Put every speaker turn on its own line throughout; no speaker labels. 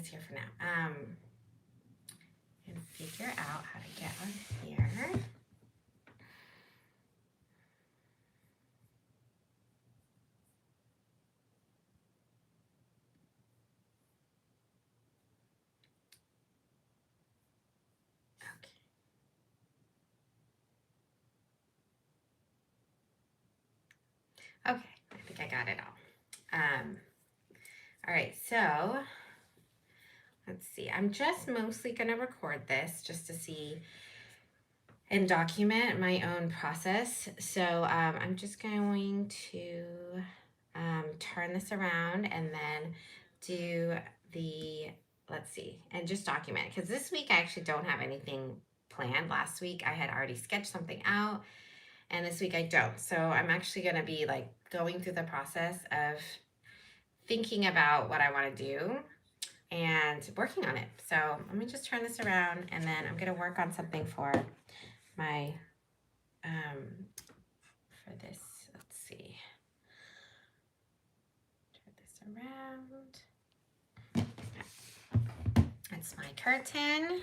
this here for now. And figure out how to get on here. Okay, I think I got it all. All right, so let's see. I'm just mostly gonna record this just to see and document my own process. So I'm just going to turn this around and then do the, let's see, and just document. Because this week I actually don't have anything planned. Last week I had already sketched something out, and this week I don't. So I'm actually going to be like going through the process of thinking about what I want to do and working on it. So let me just turn this around, and then I'm going to work on something for my for this. Let's see, turn this around. That's my curtain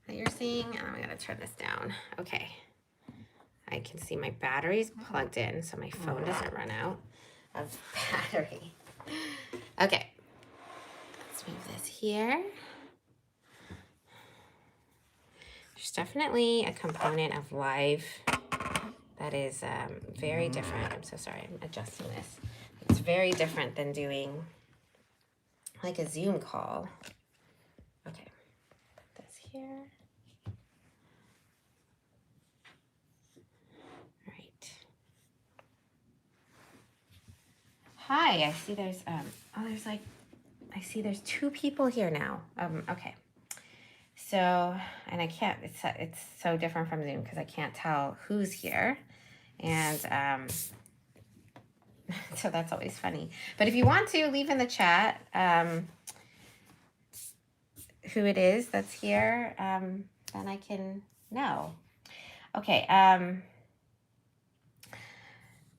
that you're seeing. I'm gonna turn this down. Okay, I can see my battery's plugged in, so my phone doesn't run out of battery. Okay, let's move this here. There's definitely a component of live that is very different. I'm so sorry, I'm adjusting this. It's very different than doing like a Zoom call. Okay, put this here. All right. Hi, I see there's there's like, I see there's 2 people here now. Okay. So, and I can't, it's so different from Zoom because I can't tell who's here. And so that's always funny. But if you want to, leave in the chat who it is that's here, then I can know. Okay.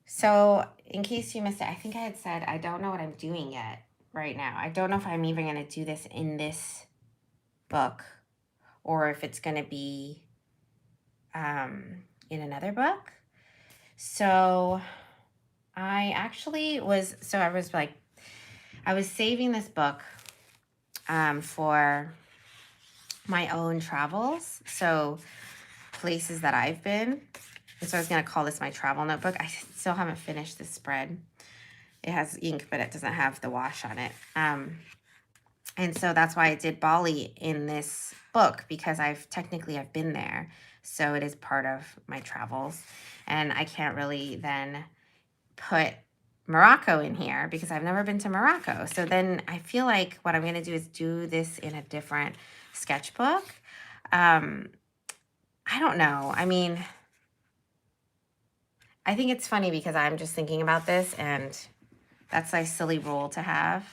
So in case you missed it, I think I had said I don't know what I'm doing yet right now. I don't know if I'm even going to do this in this book or if it's going to be in another book. So I was saving this book for my own travels. So places that I've been. And so I was going to call this my travel notebook. I still haven't finished this spread. It has ink, but it doesn't have the wash on it. And so that's why I did Bali in this book, because I've been there. So it is part of my travels. And I can't really then put Morocco in here because I've never been to Morocco. So then I feel like what I'm going to do is do this in a different sketchbook. I don't know. I mean, I think it's funny because I'm just thinking about this, and that's a silly rule to have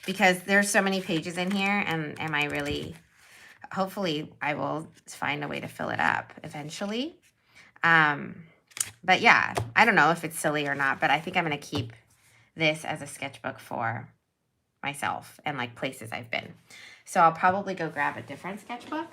because there's so many pages in here, and am I really, hopefully I will find a way to fill it up eventually. But yeah, I don't know if it's silly or not, but I think I'm going to keep this as a sketchbook for myself and like places I've been. So I'll probably go grab a different sketchbook.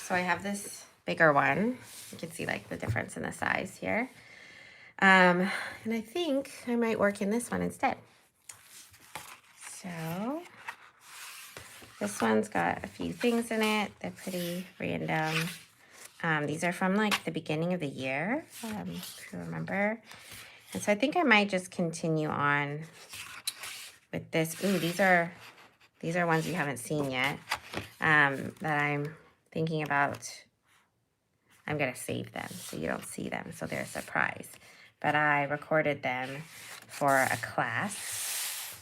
So I have this bigger one. You can see like the difference in the size here. And I think I might work in this one instead. So this one's got a few things in it. They're pretty random. These are from like the beginning of the year, if you remember. And so I think I might just continue on with this. Ooh, these are ones you haven't seen yet, that I'm thinking about. I'm going to save them so you don't see them, so they're a surprise. But I recorded them for a class,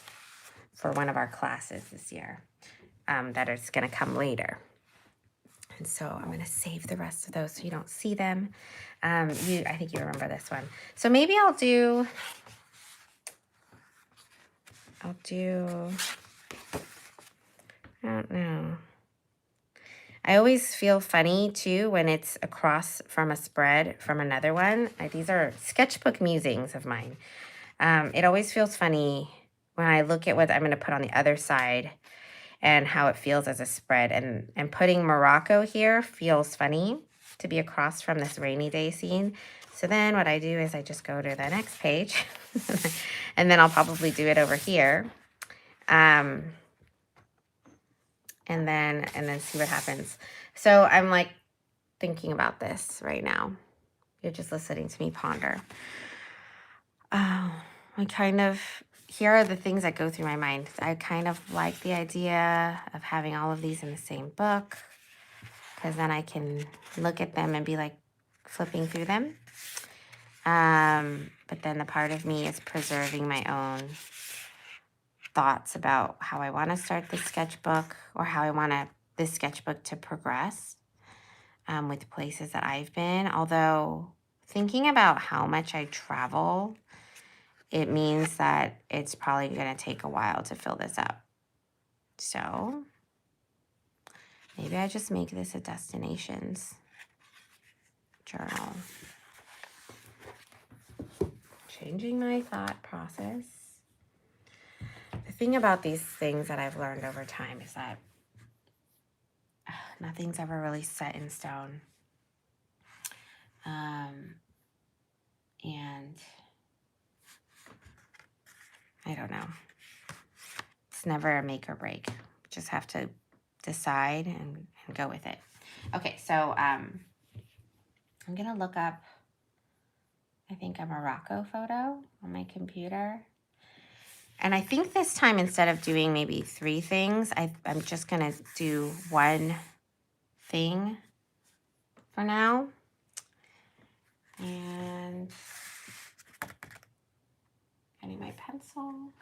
for one of our classes this year, that is going to come later. And so I'm going to save the rest of those so you don't see them. I think you remember this one. So maybe I'll do, I don't know. I always feel funny too when it's across from a spread from another one. These are sketchbook musings of mine. It always feels funny when I look at what I'm going to put on the other side and how it feels as a spread. And putting Morocco here feels funny to be across from this rainy day scene. So then what I do is I just go to the next page and then I'll probably do it over here. And then see what happens. So I'm like thinking about this right now. You're just listening to me ponder. Here are the things that go through my mind. I kind of like the idea of having all of these in the same book, because then I can look at them and be like flipping through them. But then the part of me is preserving my own thoughts about how I want to start this sketchbook, or how I want this sketchbook to progress with places that I've been. Although thinking about how much I travel, it means that it's probably going to take a while to fill this up. So maybe I just make this a destinations journal. Changing my thought process. The thing about these things that I've learned over time is that nothing's ever really set in stone. And I don't know. It's never a make or break. You just have to decide and go with it. Okay, so I'm going to look up, I think, a Morocco photo on my computer. And I think this time, instead of doing maybe 3 things, I'm just going to do 1 thing for now. And I need my pencil.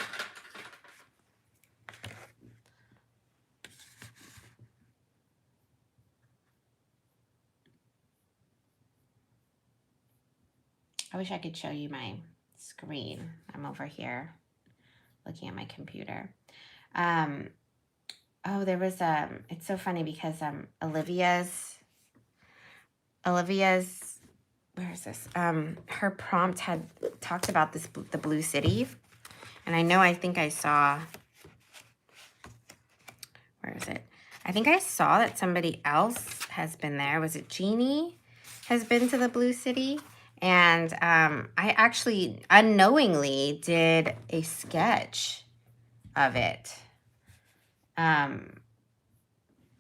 I wish I could show you my screen. I'm over here looking at my computer. There was it's so funny because Olivia's where is this? Her prompt had talked about the Blue City, and I think I saw, where is it? I think I saw that somebody else has been there. Was it Jeannie has been to the Blue City? And I actually unknowingly did a sketch of it. Oh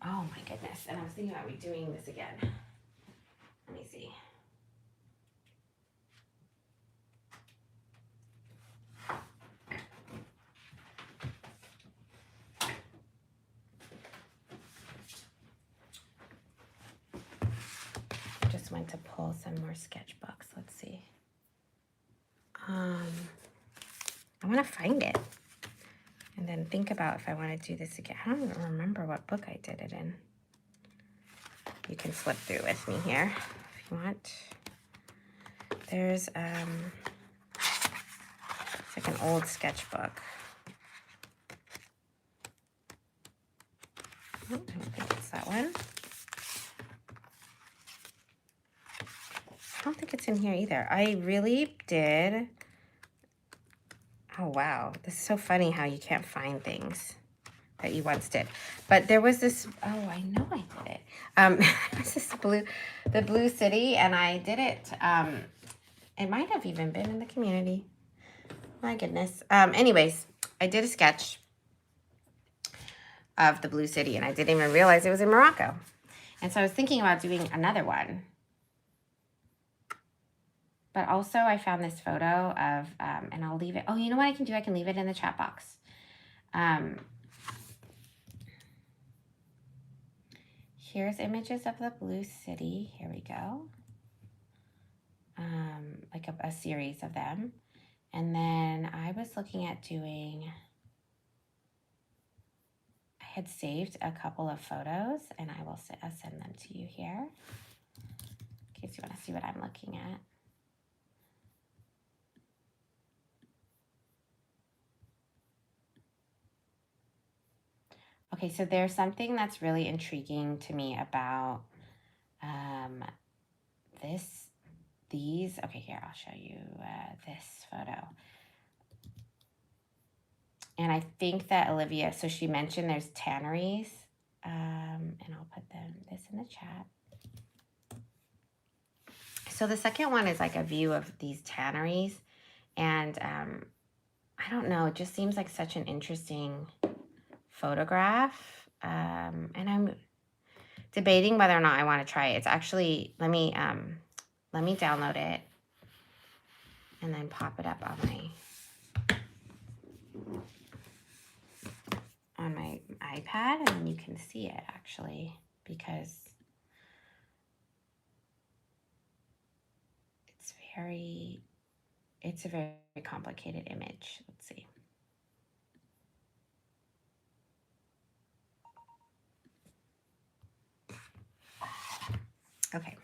my goodness. And I was thinking about redoing this again. Let me see. Just went to pull some more sketchbooks. Let's see. I want to find it and then think about if I want to do this again. I don't even remember what book I did it in. You can flip through with me here if you want. There's it's like an old sketchbook. I don't think it's that one. I don't think it's in here either. I really did. Oh, wow. This is so funny how you can't find things that you once did. But there was this, I know I did it. This is the Blue City, and I did it. It might have even been in the community. My goodness. Anyways, I did a sketch of the Blue City, and I didn't even realize it was in Morocco. And so I was thinking about doing another one. But also I found this photo of, and I'll leave it. Oh, you know what I can do? I can leave it in the chat box. Here's images of the Blue City. Here we go. Like a series of them. And then I was looking at doing, I had saved a couple of photos, and I'll send them to you here in case you want to see what I'm looking at. Okay, so there's something that's really intriguing to me about um, these. Okay, here, I'll show you this photo. And I think that Olivia, so she mentioned there's tanneries, and I'll put this in the chat. So the second one is like a view of these tanneries, and I don't know, it just seems like such an interesting photograph, and I'm debating whether or not I want to try it. It's actually, let me download it and then pop it up on my iPad, and then you can see it actually, because it's a very complicated image. Let's see. Okay,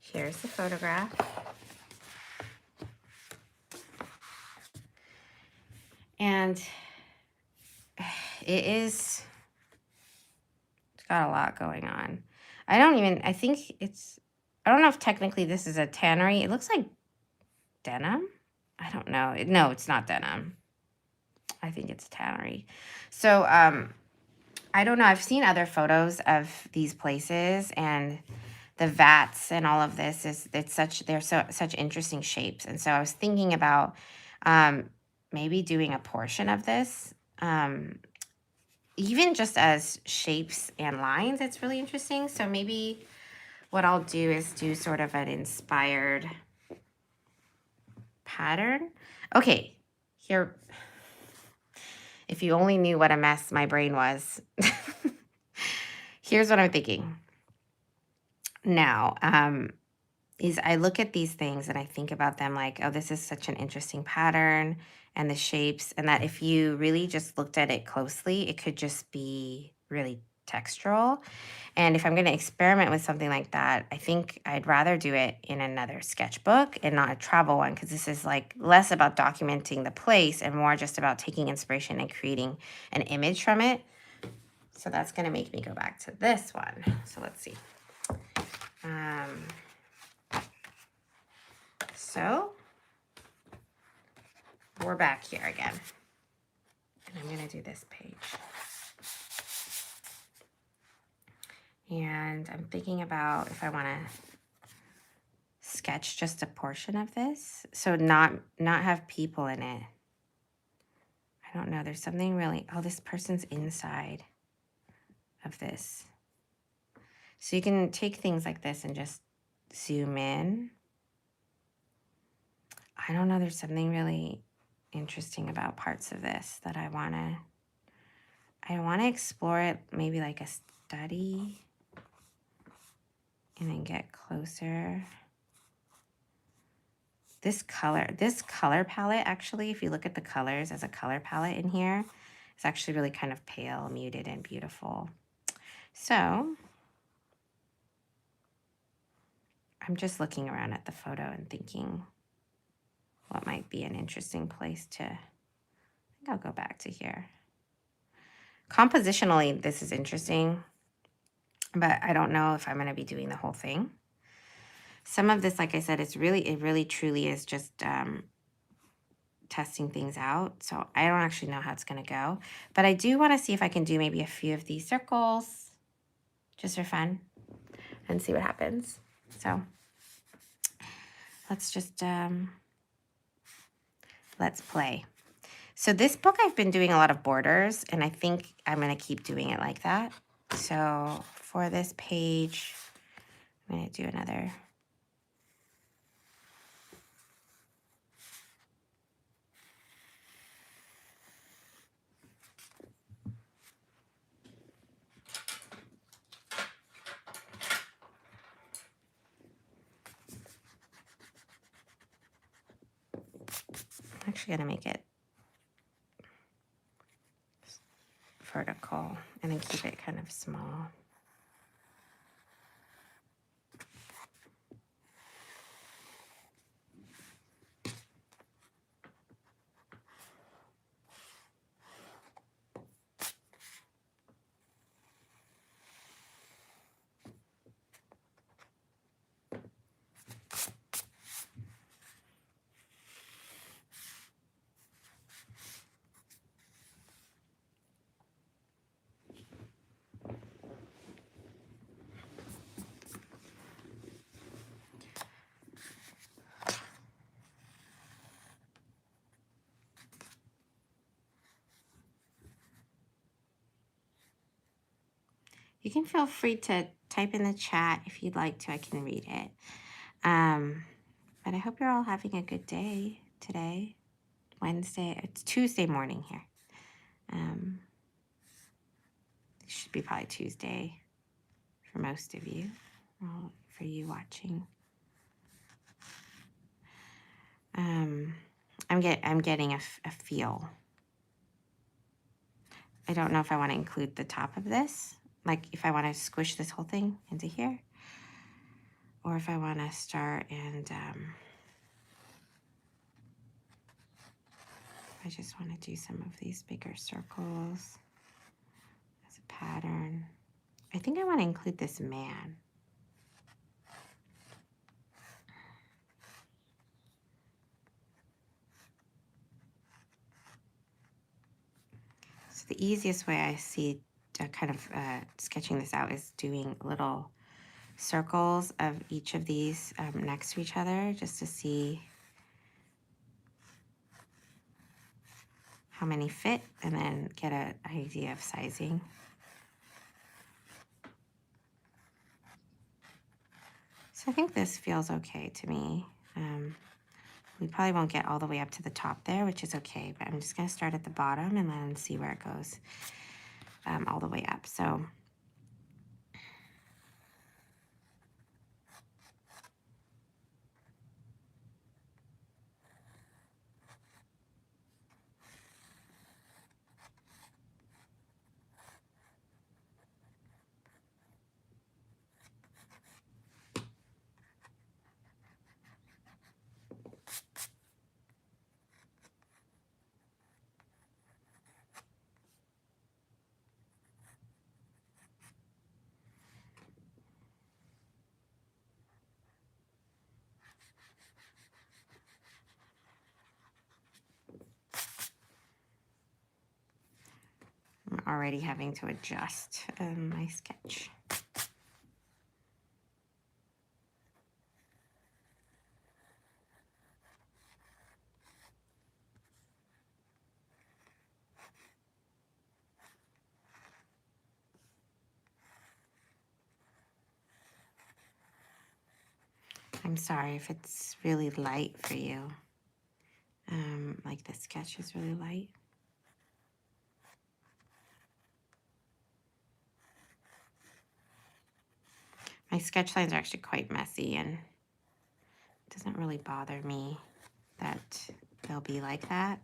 here's the photograph. And it's got a lot going on. I don't know if technically this is a tannery. It looks like denim. I don't know. No, it's not denim. I think it's a tannery. So, I don't know. I've seen other photos of these places, and the vats and all of this they're such interesting shapes. And so I was thinking about maybe doing a portion of this, even just as shapes and lines. It's really interesting. So maybe what I'll do is do sort of an inspired pattern. Okay, here, if you only knew what a mess my brain was. Here's what I'm thinking now. Is I look at these things and I think about them like, oh, this is such an interesting pattern and the shapes, and that if you really just looked at it closely, it could just be really textural. And if I'm going to experiment with something like that, I think I'd rather do it in another sketchbook and not a travel one, because this is like less about documenting the place and more just about taking inspiration and creating an image from it. So that's going to make me go back to this one. So let's see. So we're back here again. And I'm going to do this page. And I'm thinking about if I want to sketch just a portion of this. So not have people in it. I don't know. There's something really, oh, this person's inside of this. So you can take things like this and just zoom in. I don't know. There's something really interesting about parts of this that I want to explore it, maybe like a study, and then get closer. This color palette, actually, if you look at the colors as a color palette in here, it's actually really kind of pale, muted, and beautiful. So I'm just looking around at the photo and thinking what might be an interesting place to, I think I'll go back to here. Compositionally, this is interesting, but I don't know if I'm going to be doing the whole thing. Some of this, like I said, it really truly is just testing things out. So I don't actually know how it's going to go, but I do want to see if I can do maybe a few of these circles just for fun and see what happens. So let's just, let's play. So this book, I've been doing a lot of borders, and I think I'm going to keep doing it like that. So for this page, I'm going to do another. I'm actually going to make it vertical and then keep it kind of small. You can feel free to type in the chat if you'd like to. I can read it. But I hope you're all having a good day today. Wednesday, it's Tuesday morning here. It should be probably Tuesday for most of you, well, for you watching. I'm getting a feel. I don't know if I want to include the top of this, like if I want to squish this whole thing into here, or if I want to start and I just want to do some of these bigger circles as a pattern. I think I want to include this man. So the easiest way I see kind of sketching this out is doing little circles of each of these next to each other, just to see how many fit and then get an idea of sizing. So I think this feels okay to me. We probably won't get all the way up to the top there, which is okay, but I'm just gonna start at the bottom and then see where it goes all the way up. So I'm already having to adjust my sketch. I'm sorry if it's really light for you. Like the sketch is really light. My sketch lines are actually quite messy, and it doesn't really bother me that they'll be like that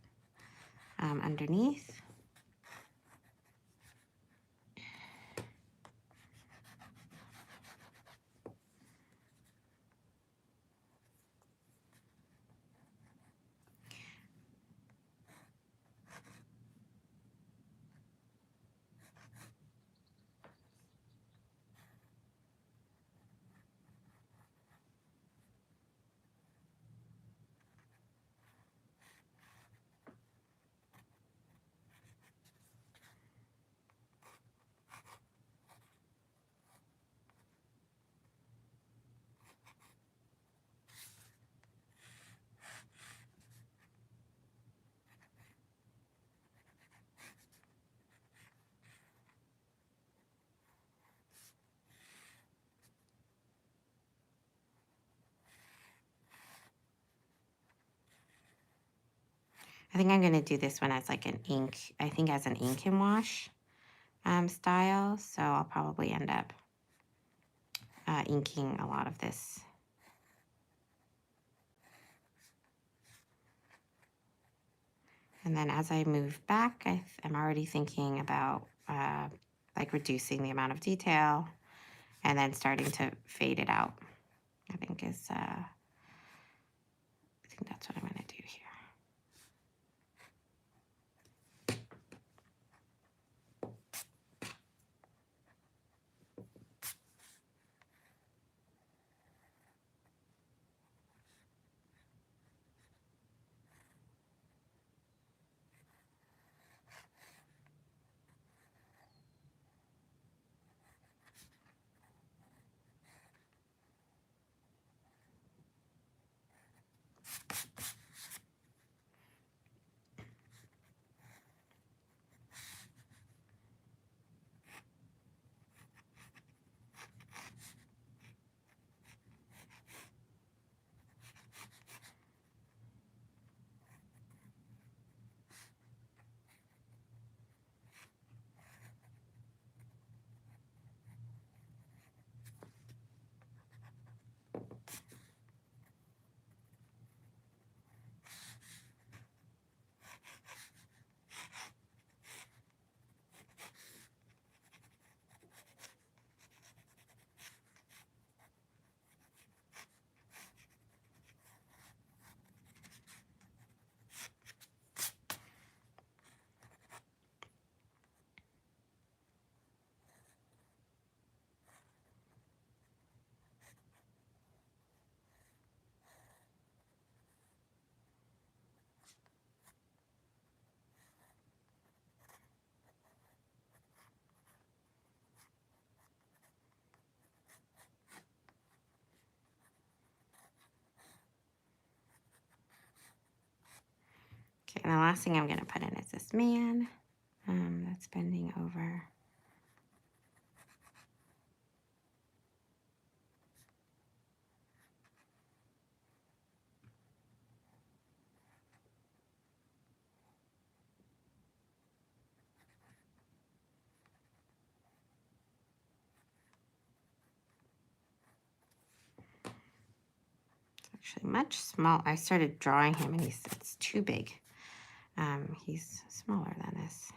underneath. I think I'm going to do this one as like an ink, I think as an ink and wash style. So I'll probably end up inking a lot of this. And then as I move back, I'm already thinking about like reducing the amount of detail and then starting to fade it out. I think that's what I'm going to do here. the last thing I'm going to put in is this man that's bending over. Actually much small. I started drawing him and it's too big. He's smaller than this.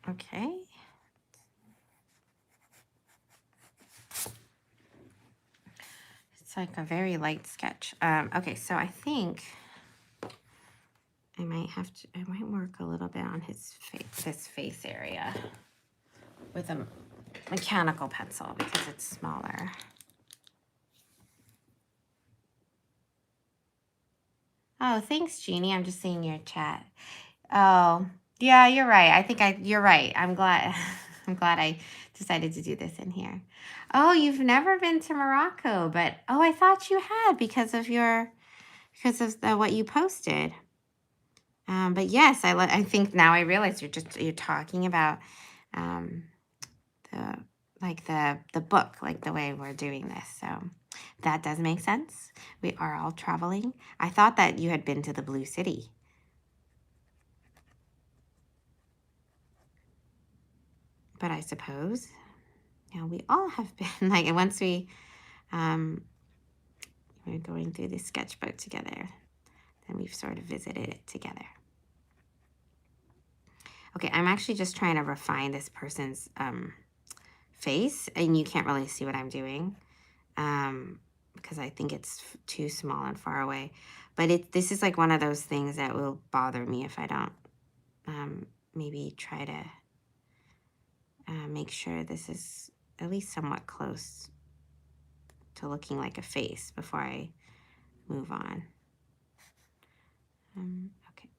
Okay. It's like a very light sketch. Okay, so I think I might work a little bit on his face, this face area with a mechanical pencil because it's smaller. Oh, thanks, Jeannie. I'm just seeing your chat. Oh, yeah, you're right. You're right. I'm glad I'm glad I decided to do this in here. Oh, you've never been to Morocco, but oh, I thought you had because of what you posted. But yes, I think now I realize you're talking about um, the the book, like the way we're doing this. So that does make sense. We are all traveling. I thought that you had been to the Blue City. But I suppose, we all have been like, and once we're going through this sketchbook together, then we've sort of visited it together. Okay, I'm actually just trying to refine this person's face, and you can't really see what I'm doing because I think it's too small and far away. But this is like one of those things that will bother me if I don't maybe try to make sure this is at least somewhat close to looking like a face before I move on. Okay.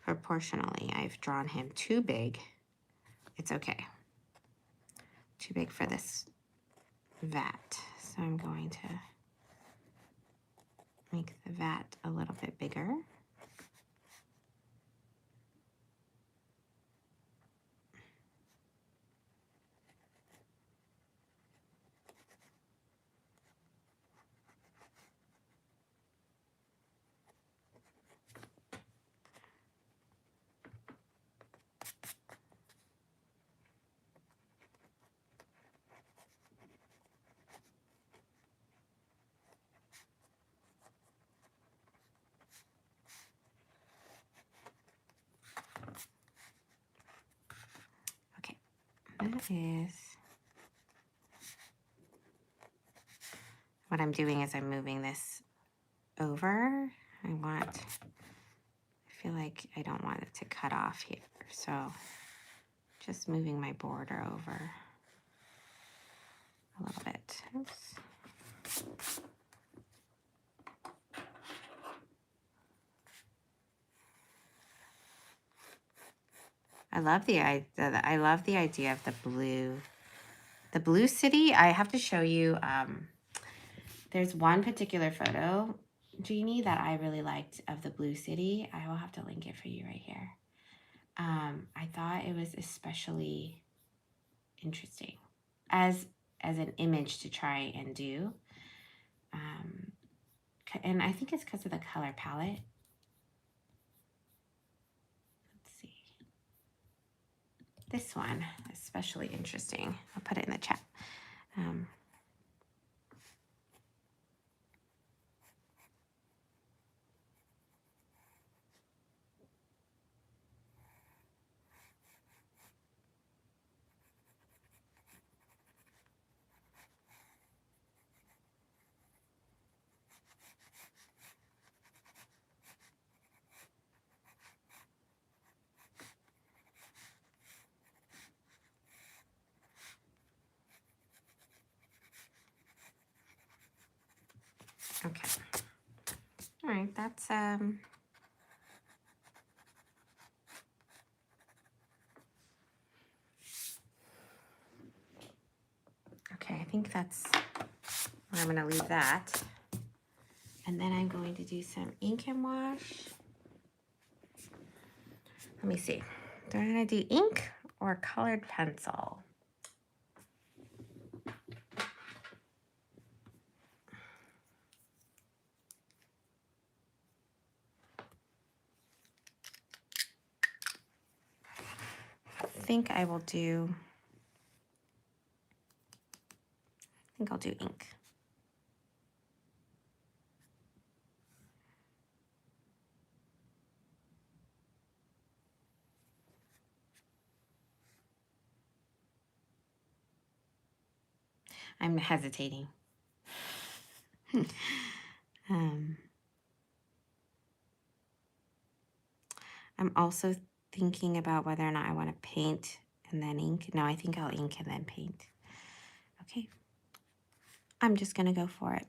Proportionally, I've drawn him too big. It's okay. Too big for this vat. So I'm going to make the vat a little bit bigger. Okay, that is what I'm doing is I'm moving this over. I feel like I don't want it to cut off here. So just moving my border over a little bit. Oops. I love the idea of the blue city. I have to show you. There's one particular photo, Jeannie, that I really liked of the blue city. I will have to link it for you right here. I thought it was especially interesting as an image to try and do. And I think it's because of the color palette. Let's see. This one, especially interesting. I'll put it in the chat. Okay. All right, that's okay, I think that's where I'm gonna leave that. And then I'm going to do some ink and wash. Let me see. Do I want to do ink or colored pencil? I think I'll do ink. I'm hesitating. I'm also thinking about whether or not I want to paint and then ink. No, I think I'll ink and then paint. Okay. I'm just going to go for it.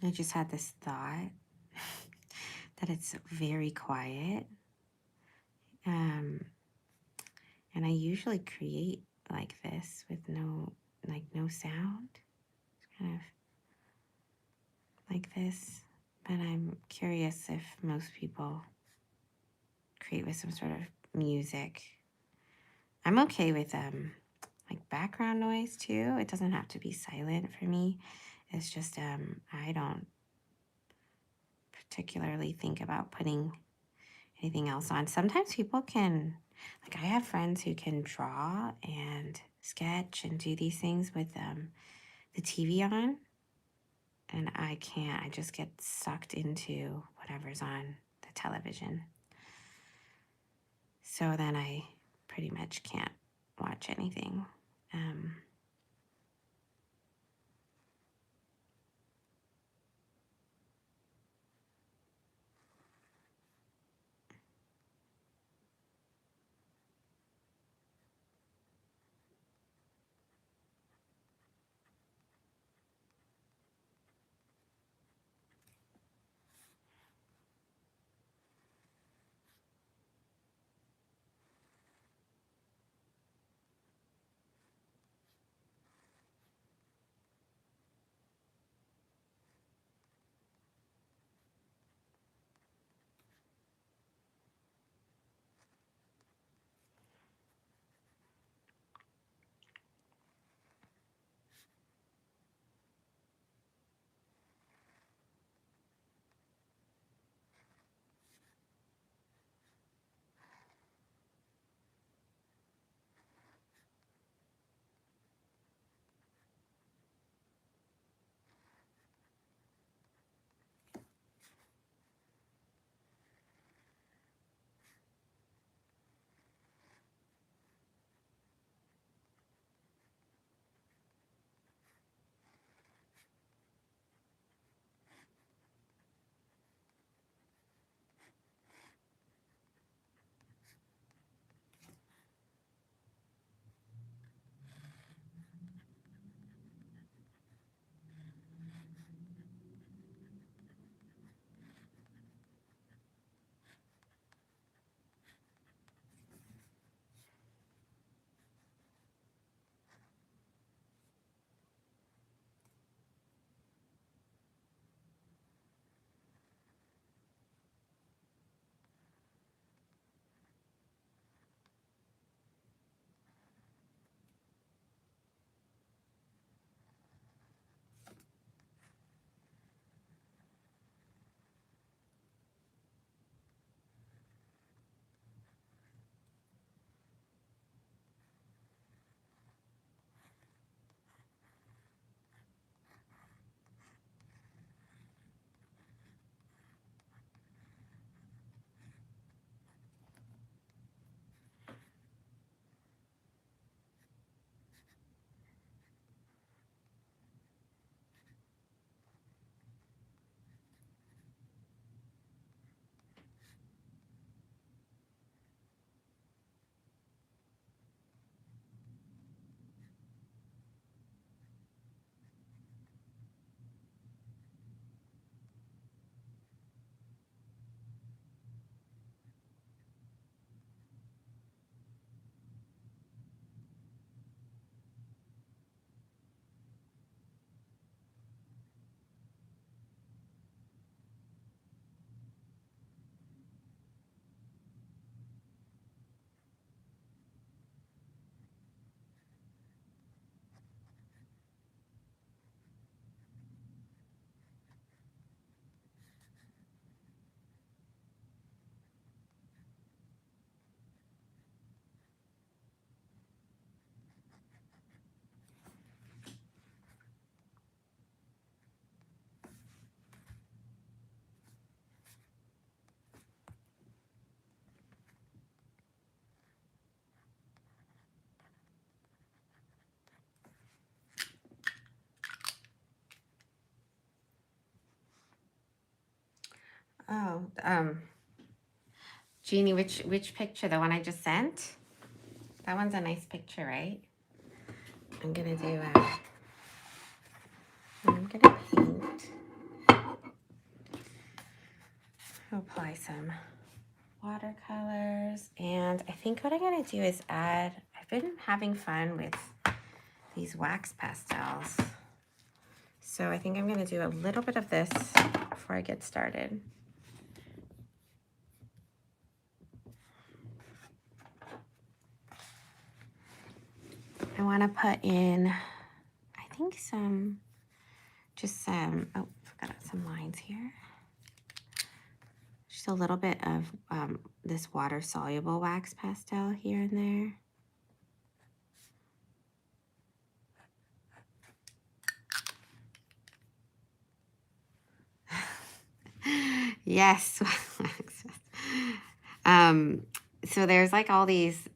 I just had this thought that it's very quiet. And I usually create like this with no sound. It's kind of like this. But I'm curious if most people create with some sort of music. I'm okay with like background noise too. It doesn't have to be silent for me. It's just I don't particularly think about putting anything else on. Sometimes people can, like I have friends who can draw and sketch and do these things with the TV on, and I can't. I just get sucked into whatever's on the television. So then I pretty much can't watch anything. Oh, Jeannie, which picture? The one I just sent? That one's a nice picture, right? I'm gonna do I'm gonna paint buy some watercolors, and I think what I'm gonna do is I've been having fun with these wax pastels. So I think I'm gonna do a little bit of this before I get started. I wanna put in, I think oh, forgot some lines here. Just a little bit of this water-soluble wax pastel here and there. Yes. So there's like all these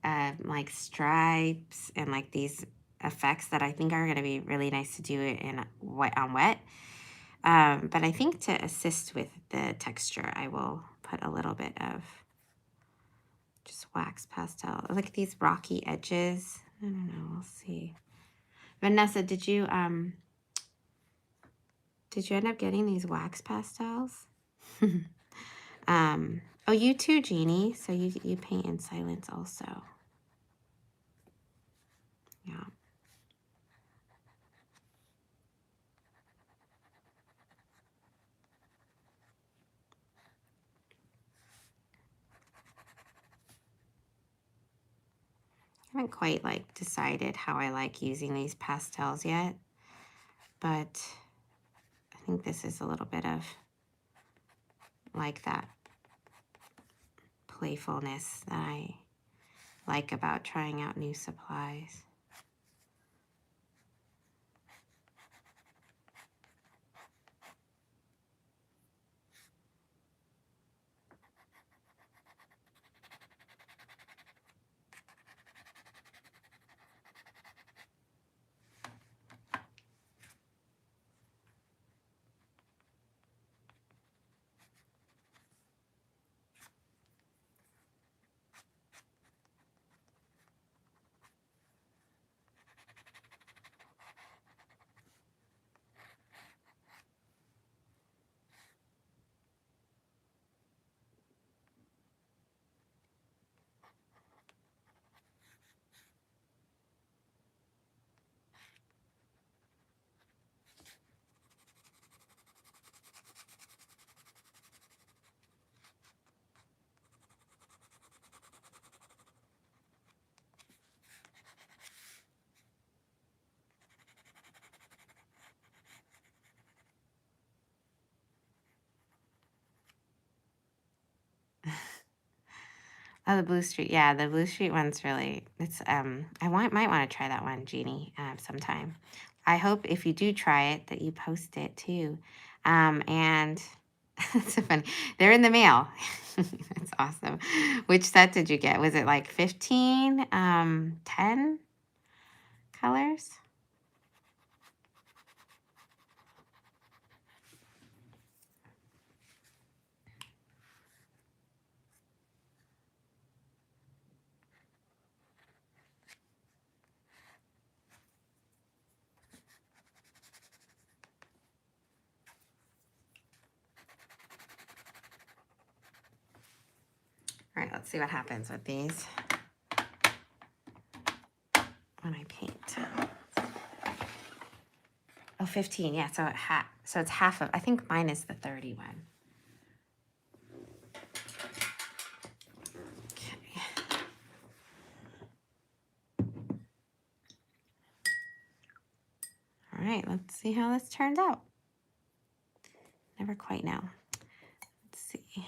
like stripes and like these effects that I think are going to be really nice to do in wet on wet. But I think to assist with the texture, I will put a little bit of just wax pastel, like these rocky edges. I don't know, we'll see. Vanessa, did you end up getting these wax pastels? Oh, you too, Jeannie. So you paint in silence also. Yeah. I haven't quite like decided how I like using these pastels yet, but I think this is a little bit of like that playfulness that I like about trying out new supplies. Oh, the Blue Street. Yeah, the Blue Street one's really, it's, might want to try that one, Jeannie, sometime. I hope if you do try it that you post it too. And it's so funny. They're in the mail. That's awesome. Which set did you get? Was it like 15, 10 colors? All right, let's see what happens with these when I paint. Oh, 15, yeah, so so it's half of, I think mine is the 30 one. Okay. All right, let's see how this turns out. Never quite know. Let's see.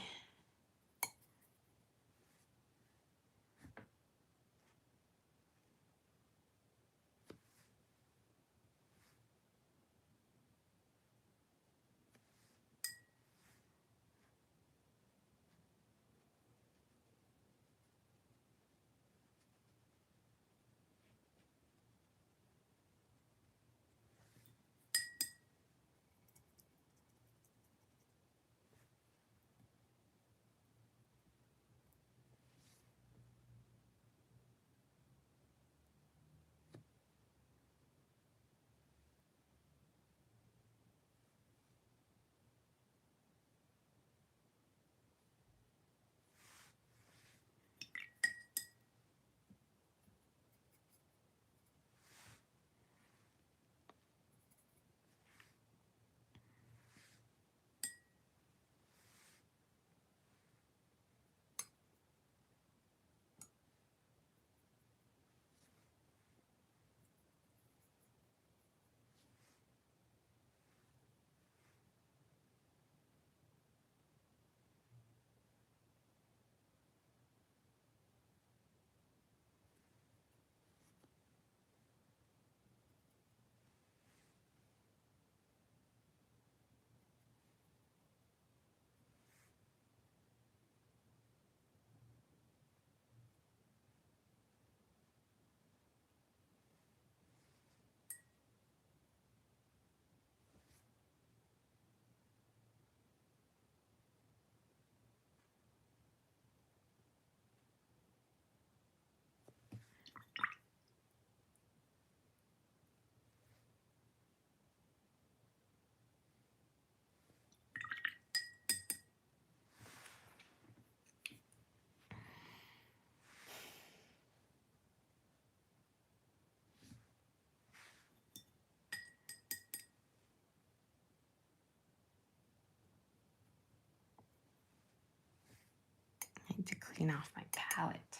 clean off my palette.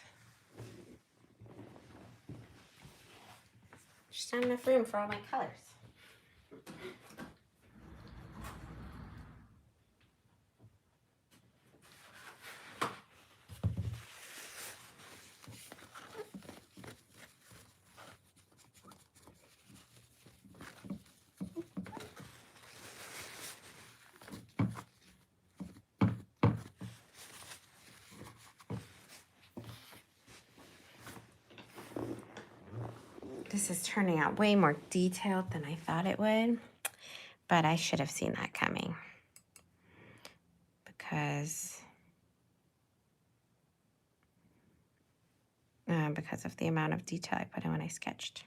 Just not enough room for all my colors. This is turning out way more detailed than I thought it would, but I should have seen that coming because of the amount of detail I put in when I sketched.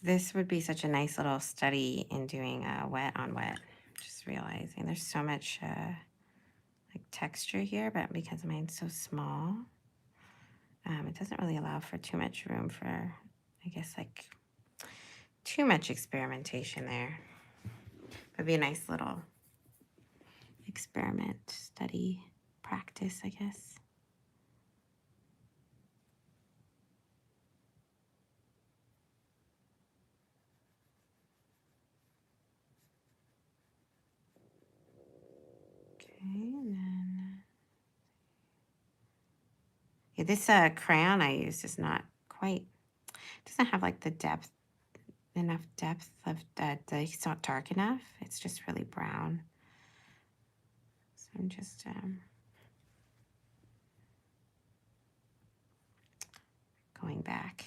This would be such a nice little study in doing wet on wet. Just realizing there's so much like texture here, but because mine's so small, it doesn't really allow for too much room for, I guess, like too much experimentation there. It'd be a nice little experiment, study, practice, I guess. Okay, and then yeah, this crayon I used is not quite, doesn't have like the depth, enough depth of it's not dark enough. It's just really brown. So I'm just going back.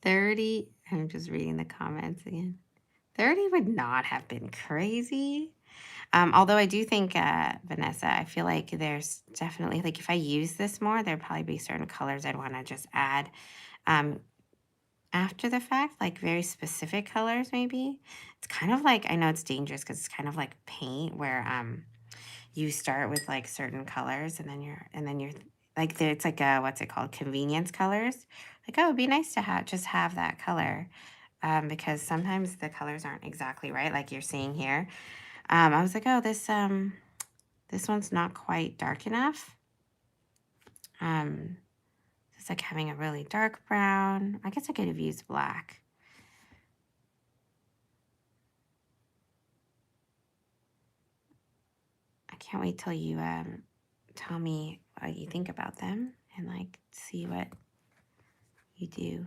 $30, I'm just reading the comments again. 30 would not have been crazy. Although I do think, Vanessa, I feel like there's definitely, like if I use this more, there'd probably be certain colors I'd want to just add after the fact, like very specific colors maybe. It's kind of like, I know it's dangerous because it's kind of like paint where you start with like certain colors and then you're like, it's like a, what's it called? Convenience colors. Like, oh, it'd be nice to just have that color. Because sometimes the colors aren't exactly right, like you're seeing here. I was like, oh, this one's not quite dark enough. It's like having a really dark brown. I guess I could have used black. I can't wait till you tell me what you think about them and like see what you do.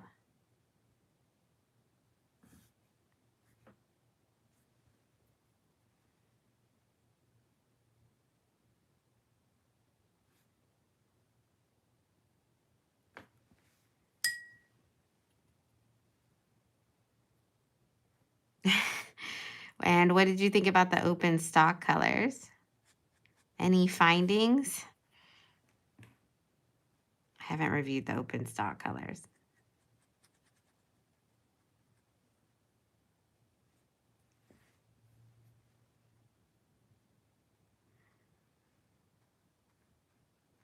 And what did you think about the open stock colors? Any findings? I haven't reviewed the open stock colors.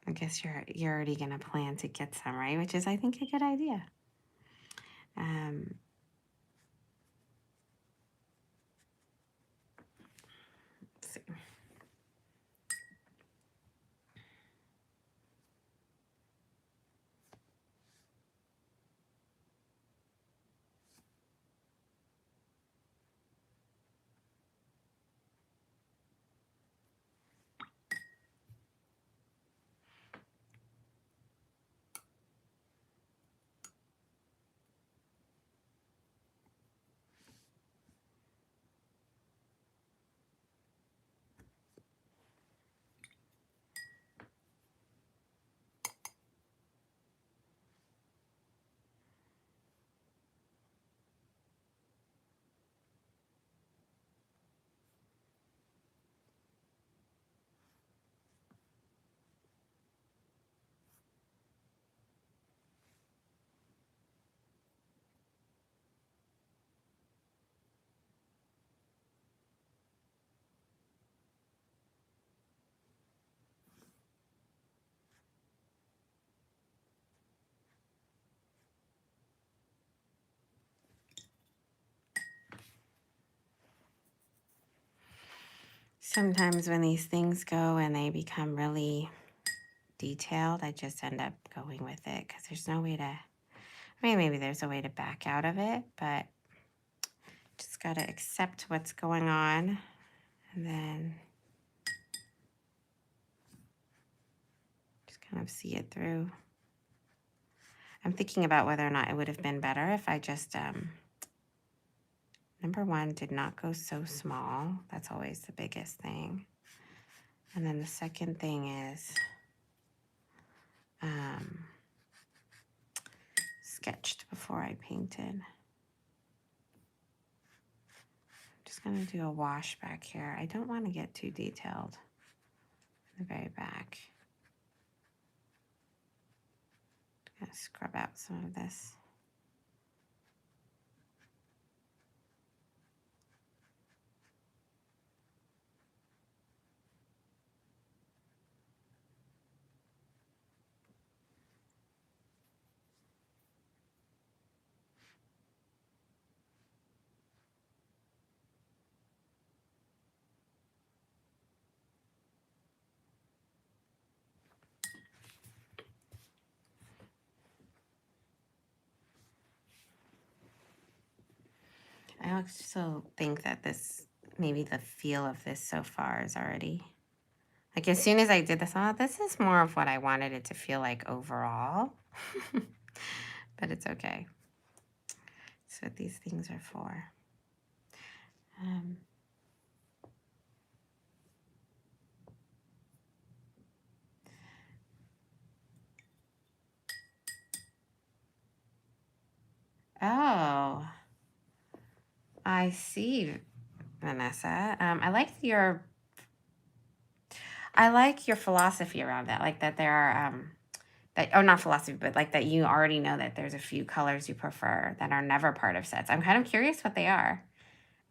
I guess you're already gonna plan to get some, right? Which is, I think, a good idea. Let's see. Sometimes when these things go and they become really detailed, I just end up going with it because there's no way to, I mean, maybe there's a way to back out of it, but just got to accept what's going on and then just kind of see it through. I'm thinking about whether or not it would have been better if I just, number one, did not go so small. That's always the biggest thing. And then the second thing is sketched before I painted. Just gonna do a wash back here. I don't want to get too detailed in the very back. I'm gonna scrub out some of this. I also think that this, maybe the feel of this so far is already, like as soon as I did this, oh, this is more of what I wanted it to feel like overall. But it's okay. That's what these things are for. Um, oh, I see, Vanessa. I like your philosophy around that. Like that there are that, oh, not philosophy, but like that you already know that there's a few colors you prefer that are never part of sets. I'm kind of curious what they are.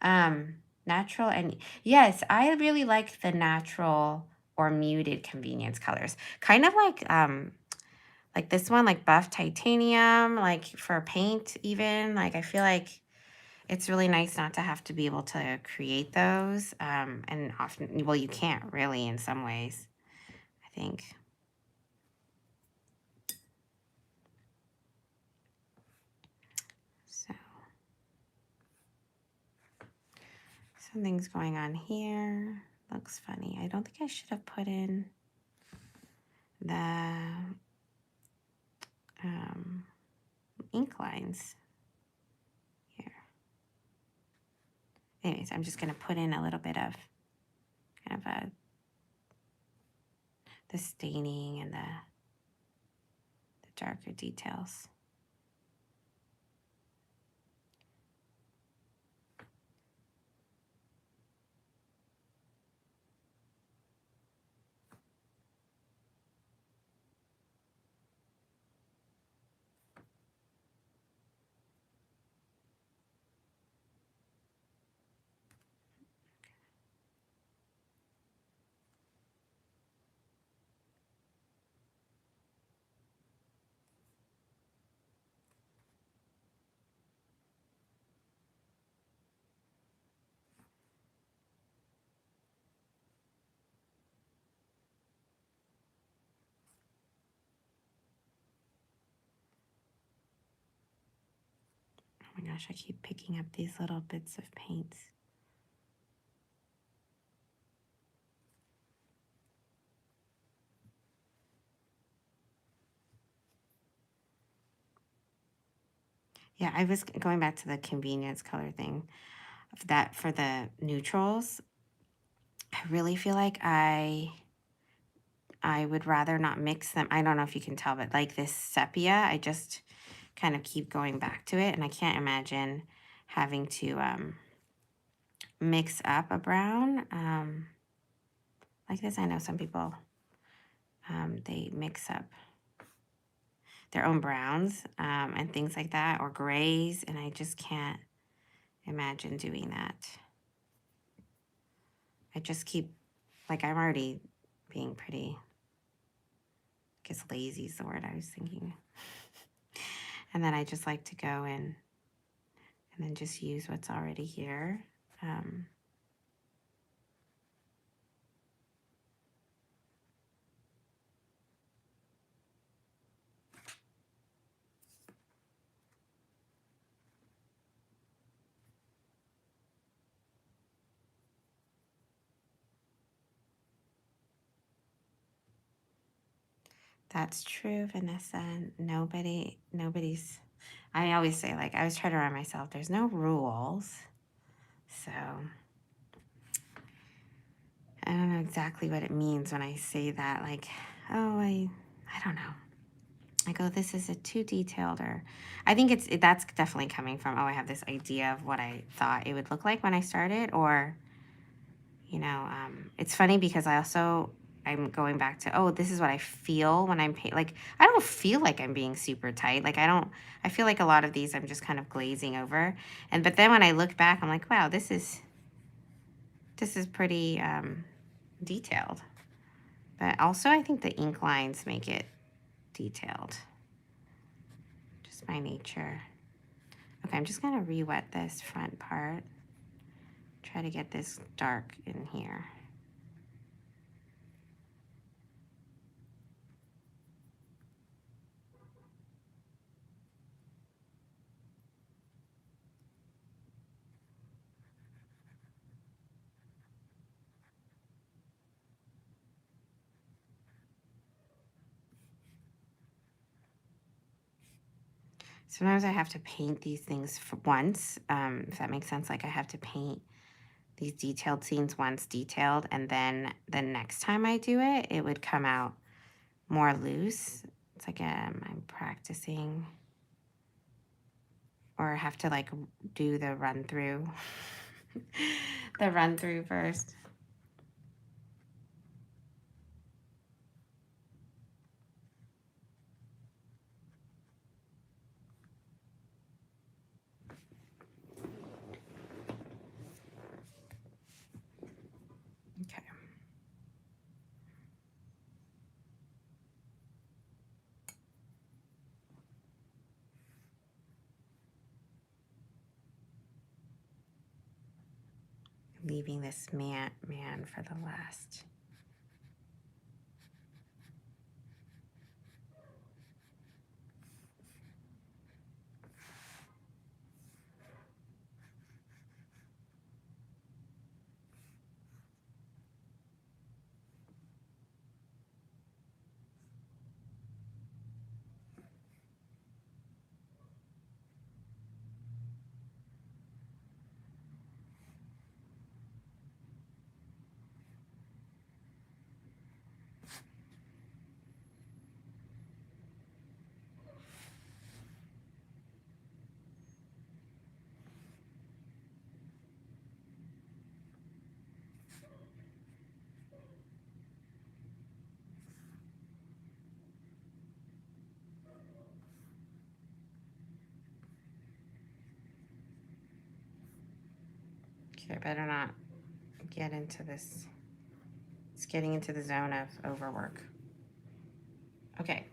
Natural and yes, I really like the natural or muted convenience colors. Kind of like this one, like buff titanium, like for paint even. Like I feel like it's really nice not to have to be able to create those. And often, well, you can't really in some ways, I think. So something's going on here. Looks funny. I don't think I should have put in the ink lines here. Anyways, I'm just going to put in a little bit of kind of the staining and the darker details. Oh my gosh, I keep picking up these little bits of paints. Yeah, I was going back to the convenience color thing. That for the neutrals, I really feel like I would rather not mix them. I don't know if you can tell, but like this sepia, I just kind of keep going back to it, and I can't imagine having to mix up a brown like this. I know some people they mix up their own browns and things like that, or grays, and I just can't imagine doing that. I just keep, like, I'm already being pretty, I guess lazy is the word I was thinking. And then I just like to go in and then just use what's already here. That's true, Vanessa. Nobody's, I always say, like, I always try to remind myself, there's no rules. So I don't know exactly what it means when I say that. Like, oh, I don't know. I go, this is a too detailed, or I think that's definitely coming from, oh, I have this idea of what I thought it would look like when I started, or, you know, it's funny because I also I'm going back to, oh, this is what I feel when I'm painting. Like, I don't feel like I'm being super tight. Like, I feel like a lot of these I'm just kind of glazing over. But then when I look back, I'm like, wow, this is pretty detailed. But also I think the ink lines make it detailed. Just by nature. Okay, I'm just gonna re-wet this front part. Try to get this dark in here. Sometimes I have to paint these things for once, if that makes sense. Like I have to paint these detailed scenes once detailed, and then the next time I do it, it would come out more loose. It's like I'm practicing, or I have to like do the run through, the run through first. Okay. Leaving this man for the last. Okay, I better not get into this. It's getting into the zone of overwork. Okay.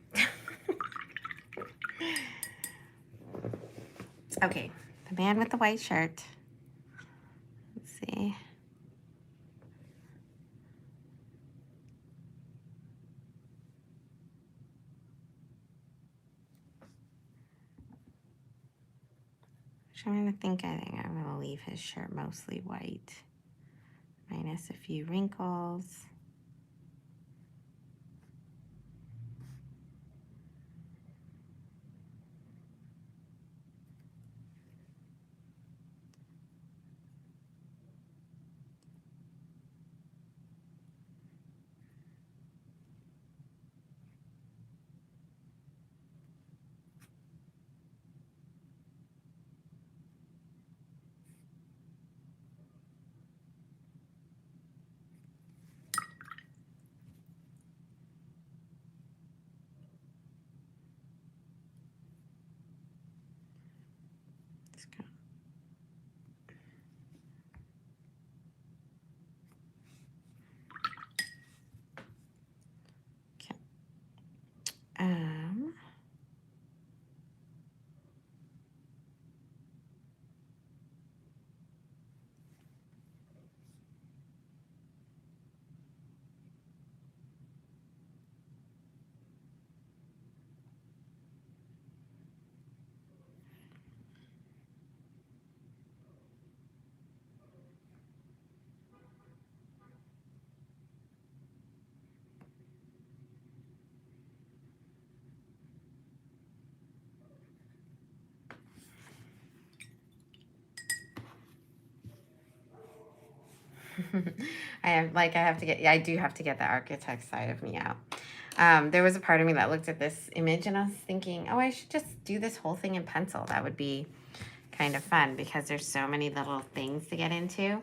Okay, the man with the white shirt. Let's see. I think I'm going to leave his shirt mostly white, minus a few wrinkles. Okay. I have to get, yeah, I do have to get the architect side of me out. There was a part of me that looked at this image and I was thinking, oh, I should just do this whole thing in pencil. That would be kind of fun because there's so many little things to get into.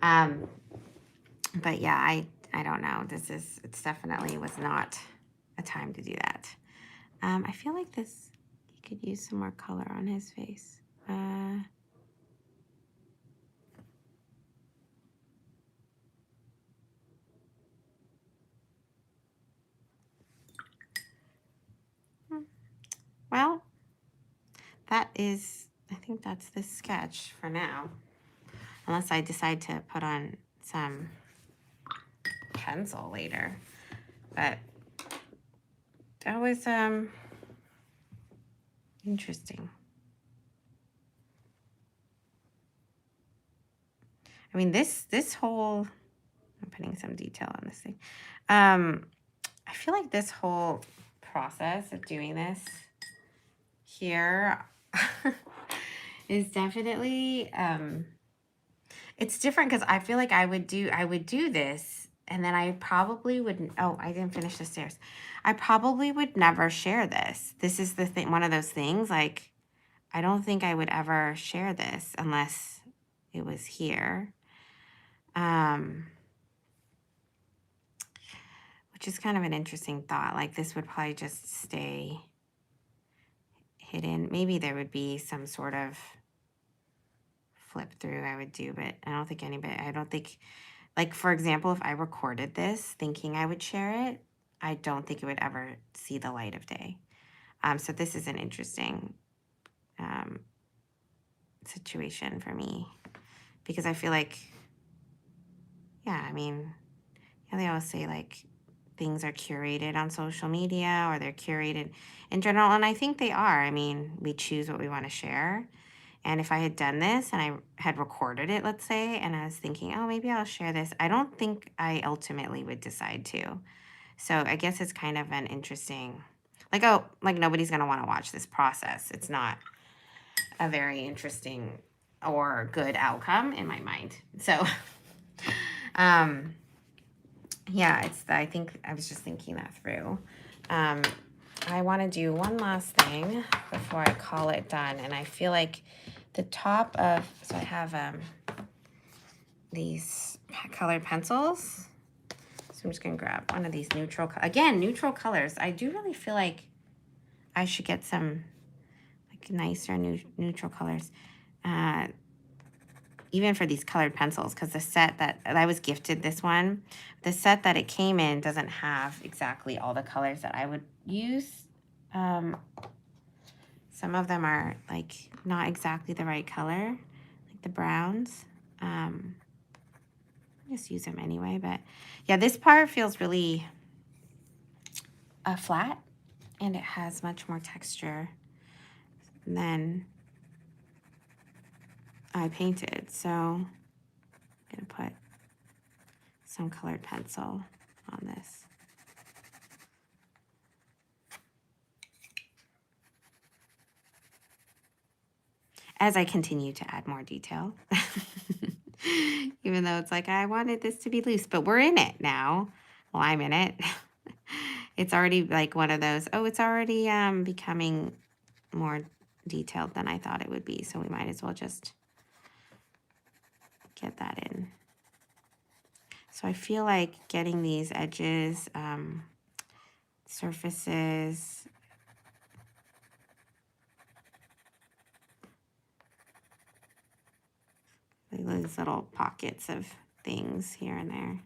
But yeah, I I don't know. It's definitely was not a time to do that. I feel like he could use some more color on his face. Well, I think that's this sketch for now. Unless I decide to put on some pencil later. But that was interesting. I mean, this whole, I'm putting some detail on this thing. I feel like this whole process of doing this here is definitely it's different because I feel like I would do this and then I probably wouldn't. Oh, I didn't finish the stairs. I probably would never share this. This is the thing, one of those things, like I don't think I would ever share this unless it was here. Which is kind of an interesting thought. Like this would probably just stay hidden. Maybe there would be some sort of flip through I would do, but I don't think, like, for example, if I recorded this thinking I would share it, I don't think it would ever see the light of day. So this is an interesting situation for me because I feel like, yeah, I mean, yeah, they always say like things are curated on social media or they're curated in general, and I think they are. I mean, we choose what we want to share. And if I had done this and I had recorded it, let's say, and I was thinking, oh, maybe I'll share this, I don't think I ultimately would decide to. So I guess it's kind of an interesting, like, oh, like nobody's going to want to watch this process. It's not a very interesting or good outcome in my mind. So, yeah, I think I was just thinking that through. I want to do one last thing before I call it done. And I feel like the top of, so I have these colored pencils. So I'm just going to grab one of these neutral colors. I do really feel like I should get some like nicer neutral colors. Even for these colored pencils, because the set that I was gifted, this one, the set that it came in doesn't have exactly all the colors that I would use. Some of them are like not exactly the right color, like the browns. I just use them anyway, but yeah, this part feels really flat and it has much more texture than I painted. So I'm gonna put some colored pencil on this. As I continue to add more detail. Even though it's like, I wanted this to be loose, but we're in it now. Well, I'm in it. It's already like one of those, oh, it's already becoming more detailed than I thought it would be. So we might as well just get that in. So I feel like getting these edges, surfaces, like these little pockets of things here and there.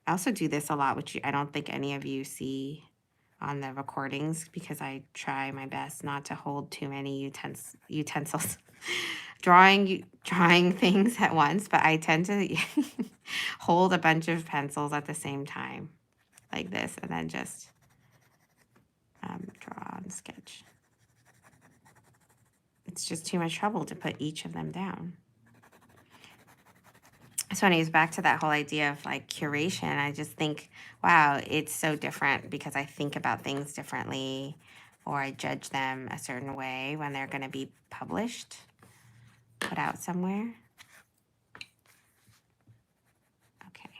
I also do this a lot, which I don't think any of you see on the recordings because I try my best not to hold too many utensils. drawing things at once, but I tend to hold a bunch of pencils at the same time like this and then just draw and sketch. It's just too much trouble to put each of them down. So anyways, back to that whole idea of like curation, I just think, wow, it's so different because I think about things differently or I judge them a certain way when they're going to be published, put out somewhere. Okay.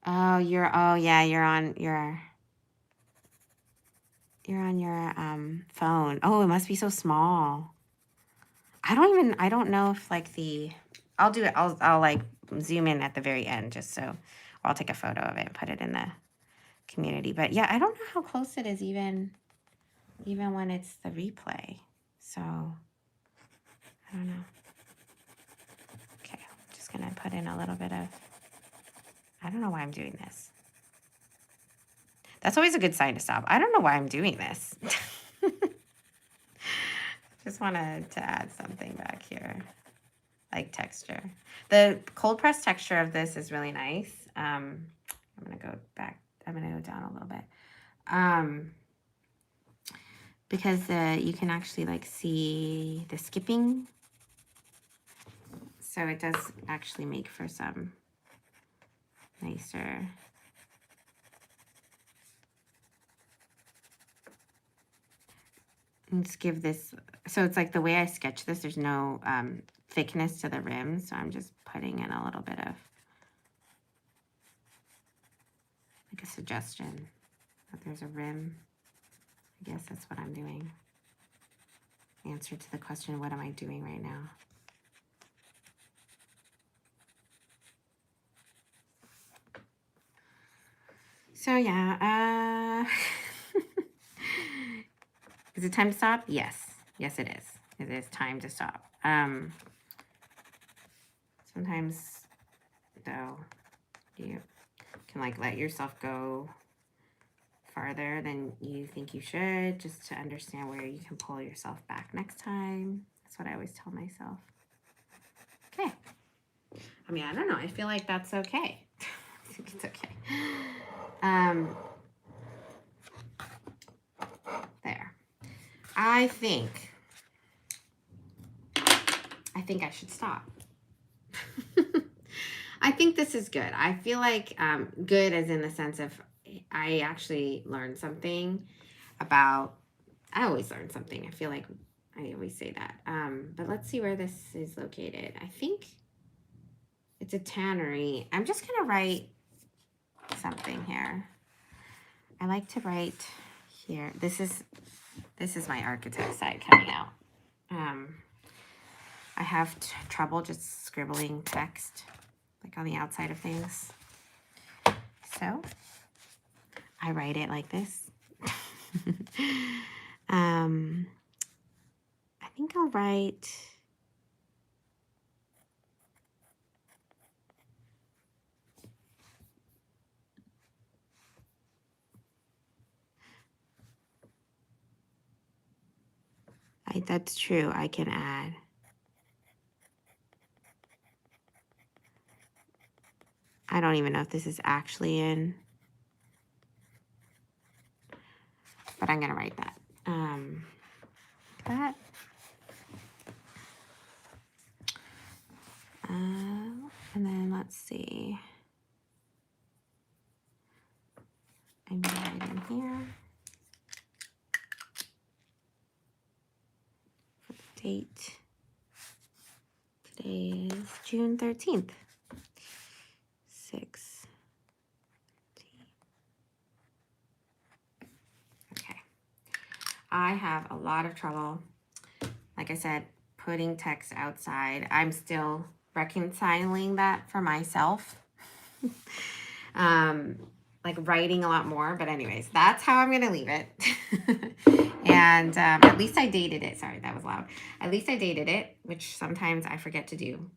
Oh, yeah, you're on, You're on your phone. Oh, it must be so small. I don't know if like I'll do it. I'll like zoom in at the very end just so, or I'll take a photo of it and put it in the community. But yeah, I don't know how close it is even when it's the replay. So I don't know. Okay, I'm just gonna put in a little bit of, I don't know why I'm doing this. That's always a good sign to stop. I don't know why I'm doing this. Just wanted to add something back here, like texture. The cold press texture of this is really nice. I'm gonna go back. I'm gonna go down a little bit because you can actually like see the skipping. So it does actually make for some nicer. Let's give this, so it's like the way I sketch this, there's no thickness to the rim, so I'm just putting in a little bit of like a suggestion that there's a rim. I guess that's what I'm doing. Answer to the question, what am I doing right now? So yeah, is it time to stop? Yes. Yes, it is. It is time to stop. Sometimes, though, you can like let yourself go farther than you think you should, just to understand where you can pull yourself back next time. That's what I always tell myself. Okay. I mean, I don't know. I feel like that's okay. I think it's okay. There. I think I should stop. I think this is good. I feel like good as in the sense of I actually learned something about, I always learn something. I feel like I always say that. But let's see where this is located. I think it's a tannery. I'm just going to write something here. I like to write here. This is my architect side coming out. I have trouble just scribbling text like on the outside of things. So I write it like this. I think I'll write that's true. I can add. I don't even know if this is actually in, but I'm going to write that. That. And then let's see. I'm going to write in here. For the date. Today is June 13th. 6. Okay. I have a lot of trouble, like I said, putting text outside. I'm still reconciling that for myself. Like writing a lot more, but anyways, that's how I'm gonna leave it. And at least I dated it. Sorry, that was loud. At least I dated it, which sometimes I forget to do.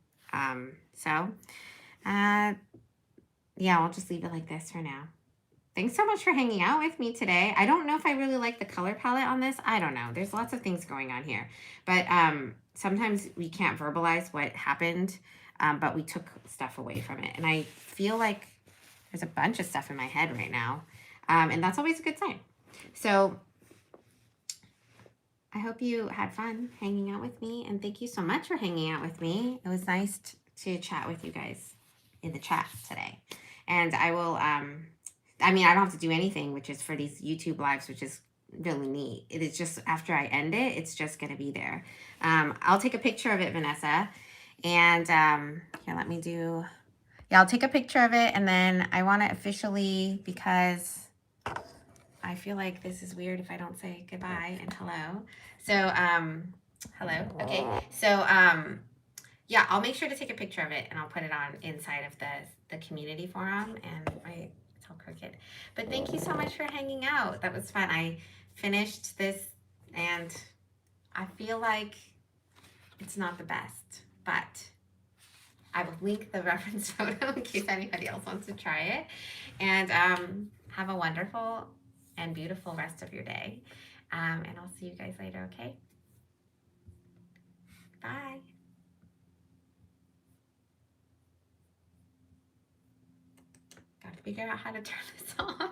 Yeah, I'll just leave it like this for now. Thanks so much for hanging out with me today. I don't know if I really like the color palette on this. I don't know. There's lots of things going on here. But sometimes we can't verbalize what happened, but we took stuff away from it. And I feel like there's a bunch of stuff in my head right now. And that's always a good sign. So I hope you had fun hanging out with me. And thank you so much for hanging out with me. It was nice to chat with you guys in the chat today. And I will, I mean, I don't have to do anything, which is for these YouTube lives, which is really neat. It is just after I end it, it's just going to be there. I'll take a picture of it, Vanessa. And here, let me do, yeah, I'll take a picture of it. And then I want to officially, because I feel like this is weird if I don't say goodbye and hello. So, hello. Okay. So, yeah, I'll make sure to take a picture of it and I'll put it on inside of the community forum. And it's all crooked. But thank you so much for hanging out. That was fun. I finished this and I feel like it's not the best, but I will link the reference photo in case anybody else wants to try it. And have a wonderful and beautiful rest of your day. And I'll see you guys later, okay? Bye. Gotta figure out how to turn this off.